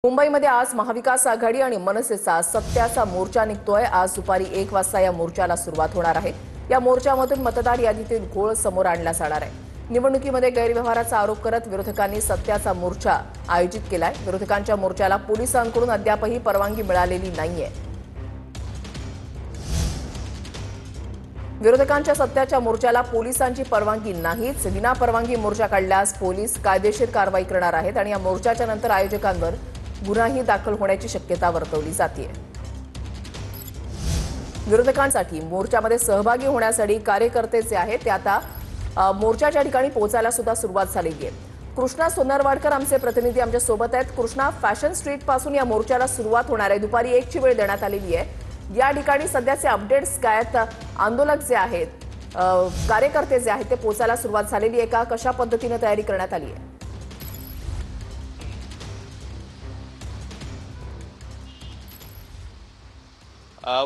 मुंबईमध्ये आज महाविकास आघाडी आणि मनसेचा सत्याचा मोर्चा निघतोय। आज दुपारी 1 वाजता या मोर्चाला सुरुवात होणार आहे। या मोर्चामधून मतदार यादीतील घोळ समोर आणला जाणार आहे। निवडणुकीमध्ये गैरव्यवहाराचा आरोप करत विरोधकांनी सत्याचा मोर्चा आयोजित केलाय। विरोधकांच्या मोर्चाला पोलिसांकडून अद्यापही परवानगी मिळालेली नाहीये। विरोधकांच्या सत्याच्या मोर्चाला पोलिसांची परवानगी नाहीच। विना परवानगी मोर्चा काढल्यास पोलीस कायदेशीर कारवाई करणार आहेत आणि या मोर्चाच्या नंतर आयोजकांवर गुन्हाही दाखल होण्याची शक्यता वर्तवली जाते। विरोधकांसाठी मोर्चामध्ये सहभागी होण्यासाठी कार्यकर्ते जे आहेत ते आता मोर्चाच्या ठिकाणी पोहोचायला सुद्धा सुरुवात झाली आहे। कृष्णा सोनरवाडकर आमचे प्रतिनिधी आमच्या सोबत आहेत। कृष्णा, फॅशन स्ट्रीट पासून या मोर्चाला सुरुवात होणार आहे। दुपारी 1 ची वेळ देण्यात आलेली आहे। या ठिकाणी सध्याचे अपडेट्स काय आहेत? आंदोलक जे आहेत, कार्यकर्ते जे आहेत ते पोहोचायला सुरुवात झालेली आहे का? कशा पद्धतीने तयारी करण्यात आली आहे?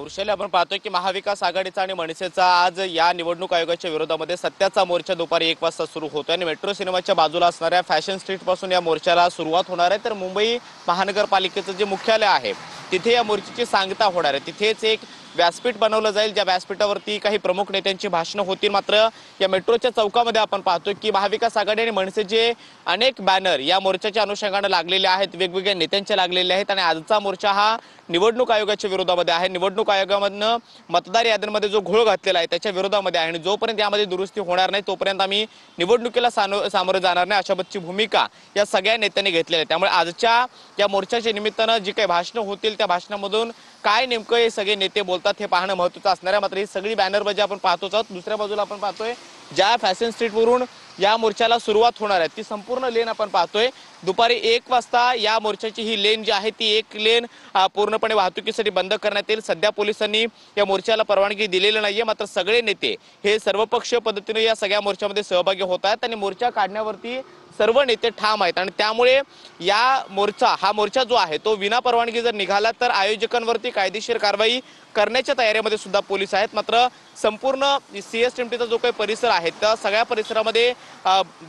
वृषाली, आपण पाहतोय की महाविकास आघाडीचा आणि मनसेचा आज या निवडणूक आयोगाच्या विरोधामध्ये सत्याचा मोर्चा दुपारी 1 वाजता सुरू होतोय आणि मेट्रो सिनेमाच्या बाजूला असणाऱ्या फॅशन स्ट्रीट पासून या मोर्चाला सुरुवात होणार आहे। तर मुंबई महानगरपालिकेचं जे मुख्यालय आहे तिथे या मोर्चाची सांगता होणार आहे। तिथेच एक व्यासपीठ बनवलं जाईल, ज्या व्यासपीठावरती काही प्रमुख नेत्यांची भाषणं होतील। मात्र या मेट्रोच्या चौकामध्ये आपण पाहतोय की महाविकास आघाडी आणि मनसेचे अनेक बॅनर या मोर्चाच्या अनुषंगाने लागलेले आहेत, वेगवेगळ्या नेत्यांचे लागलेले आहेत आणि आजचा मोर्चा हा निवडणूक आयोगाच्या विरोधामध्ये आहे। निवडणूक आयोगामधनं मतदार याद्यांमध्ये जो घोळ घातलेला आहे त्याच्या विरोधामध्ये आहे आणि जोपर्यंत यामध्ये दुरुस्ती होणार नाही तोपर्यंत आम्ही निवडणुकीला सामोरं जाणार नाही, अशाबतची भूमिका या सगळ्या नेत्यांनी घेतलेली आहे। त्यामुळे आजच्या या मोर्चाच्या निमित्तानं जी काही भाषणं होतील त्या भाषणामधून काय नेमकं हे सगळे नेते बोलतात हे पाहणं महत्त्वाचं असणार आहे। मात्र ही सगळी बॅनरबाजी आपण पाहतोच आहोत। दुसऱ्या बाजूला आपण पाहतोय ज्या फॅशन स्ट्रीटवरून या मोर्चाला सुरुवात होणार आहे ती संपूर्ण लेन आपण पाहतोय। दुपारी 1 वाजता या मोर्चाची ही लेन जी आहे ती एक लेन पूर्णपणे वाहतुकीसाठी बंद करण्यात येईल। सध्या पोलिसांनी या मोर्चाला परवानगी दिलेली नाहीये, मात्र सगळे नेते हे सर्वपक्षीय पद्धतीने या सगळ्या मोर्चामध्ये सहभागी होत आहेत आणि मोर्चा काढण्यावरती सर्व नेते ठाम आहेत आणि त्यामुळे हा मोर्चा जो आहे तो विना परवानगी जर निघाला तर आयोजकांवरती कायदेशीर कारवाई करण्याच्या तयारीमध्ये सुद्धा पोलीस आहेत। मात्र संपूर्ण सीएसएमटीचा जो काही परिसर आहे त्या सगळ्या परिसरामध्ये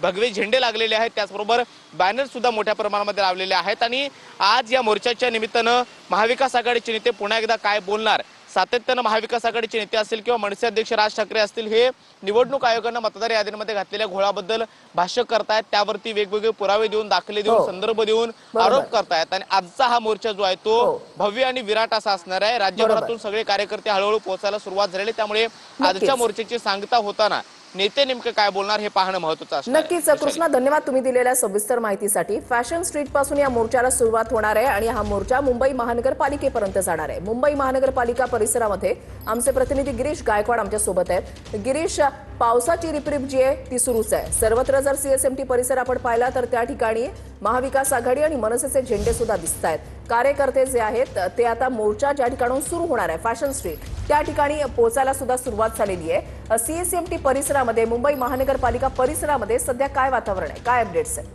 भगवे झेंडे लागलेले आहेत, त्याचबरोबर बॅनर सुद्धा मोठ्या प्रमाणामध्ये लावलेले आहेत आणि आज या मोर्चाच्या निमित्तानं महाविकास आघाडीचे नेते पुन्हा एकदा काय बोलणार, सातत्यानं महाविकास आघाडीचे नेते असतील किंवा मनसे अध्यक्ष राज ठाकरे असतील हे निवडणूक आयोगानं मतदार यादीमध्ये घातलेल्या घोळाबद्दल भाष्य करतायत, त्यावरती वेगवेगळे पुरावे देऊन, दाखले देऊन, संदर्भ देऊन आरोप करतायत आणि आजचा हा मोर्चा जो आहे तो भव्य आणि विराट असा असणार आहे। राज्यभरातून सगळे कार्यकर्ते हळूहळू पोहोचायला सुरुवात झालेली, त्यामुळे आजच्या मोर्चाची सांगता होताना नेते नेमके काय बोलणार हे पाहणं महत्त्वाचं असणार आहे। नक्कीच कृष्णा, धन्यवाद तुम्ही दिलेल्या सविस्तर माहितीसाठी। फॅशन स्ट्रीट पासून या मोर्चाला सुरुवात होणार आहे आणि हा मोर्चा मुंबई महानगरपालिकेपर्यंत जाणार आहे। मुंबई महानगरपालिका परिसरामध्ये आमचे प्रतिनिधी गिरीश गायकवाड आमच्या सोबत आहेत। गिरीश, पावसाची रिपरिप जी आहे ती सुरूच आहे सर्वत्र। जर सीएसएमटी परिसर आपण पाहिला तर त्या ठिकाणी महाविकास आघाडी आणि मनसेचे झेंडे सुद्धा दिसत आहेत। कार्यकर्ते जे आहेत ते आता मोर्चा ज्या ठिकाणून सुरू होणार आहे फॅशन स्ट्रीट त्या ठिकाणी पोहोचायला सुद्धा सुरुवात झालेली आहे। सीएसएमटी परिसरामध्ये, मुंबई महानगरपालिका परिसरामध्ये सध्या काय वातावरण आहे, काय अपडेट्स आहेत?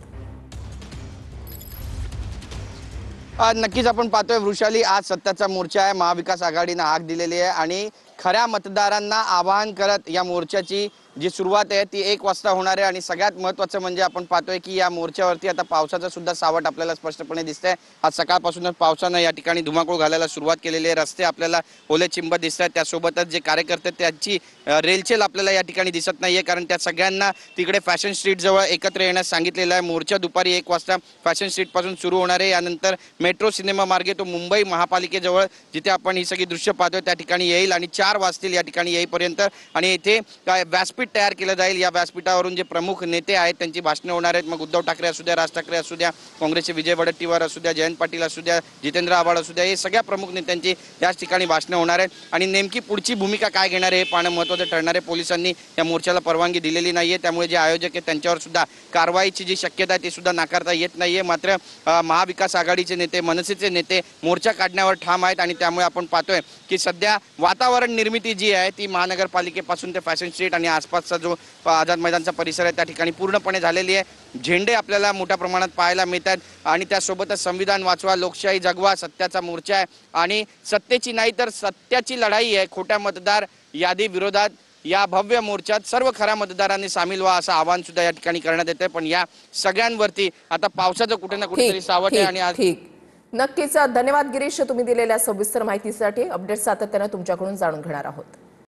नक्कीच आपण पाहतोय वृषाली, आज सत्याचा मोर्चा आहे, महाविकास आघाडीने हाक दिलेली आहे आणि खऱ्या मतदारांना आवाहन करत या मोर्चाची जी सुरुवात आहे ती 1 वाजता होणार आहे। आणि सगळ्यात महत्त्वाचं म्हणजे आपण पाहतोय की या मोर्चावरती आता पावसाचं सुद्धा सावट आपल्याला स्पष्टपणे दिसतंय। आज सकाळपासूनच पावसानं या ठिकाणी धुमाकूळ घालायला सुरुवात केलेली आहे। रस्ते आपल्याला ओले चिंब दिसत आहेत, त्यासोबतच जे कार्यकर्ते त्यांची रेलचेल आपल्याला या ठिकाणी दिसत नाहीये, कारण त्या सगळ्यांना तिकडे फॅशन स्ट्रीट जवळ एकत्र येण्यास सांगितलेलं आहे। मोर्चा दुपारी 1 वाजता फॅशन स्ट्रीट पासून सुरू होणार आहे। यानंतर मेट्रो सिनेमा मार्गे तो मुंबई महापालिकेजवळ जिथे आपण ही सगळी दृश्य पाहतोय त्या ठिकाणी येईल आणि 4 वाजतील या ठिकाणी येईपर्यंत आणि इथे व्यासपीठ तयार केलं जाईल। या व्यासपीठावरून जे प्रमुख नेते आहेत त्यांची भाषणं होणार आहेत। मग उद्धव ठाकरे असू द्या, राज ठाकरे असू द्या, काँग्रेसचे विजय वडेट्टीवार असू द्या, जयंत पाटील असू द्या, जितेंद्र आव्हाड असू द्या, हे सगळ्या प्रमुख नेत्यांची याच ठिकाणी भाषणं होणार आहेत आणि नेमकी पुढची भूमिका काय घेणार आहे हे पाहणं महत्त्वाचं ठरणार आहे। पोलिसांनी या मोर्चाला परवानगी दिलेली नाहीये, त्यामुळे जे आयोजक आहेत त्यांच्यावर सुद्धा कारवाईची जी शक्यता आहे ती सुद्धा नाकारता येत नाहीये। मात्र महाविकास आघाडीचे नेते, मनसेचे नेते मोर्चा काढण्यावर ठाम आहेत आणि त्यामुळे आपण पाहतोय की सध्या वातावरण निर्मिती जी आहे ती महानगरपालिकेपासून ते फॅशन स्ट्रीट आणि आसपासचा जो आझाद मैदानचा परिसर आहे त्या ठिकाणी पूर्णपणे झालेली आहे। झेंडे आपल्याला मोठ्या प्रमाणात पाहायला मिळतात आणि त्यासोबतच संविधान वाचवा, लोकशाही जगवा, सत्याचा मोर्चा आहे आणि सत्तेची नाही तर सत्याची लढाई आहे। खोट्या मतदार यादी विरोधात या भव्य मोर्चात सर्व खऱ्या मतदारांनी सामील व्हा असं आवाहन सुद्धा या ठिकाणी करण्यात येते। पण या सगळ्यांवरती आता पावसाचं कुठे ना कुठेतरी सावट आहे आणि नक्कीच धन्यवाद गिरीश, तुम्ही दिलेल्या सविस्तर माहितीसाठी. अपडेट सातत्याने तुमच्याकडून जाणून घेणार आहोत.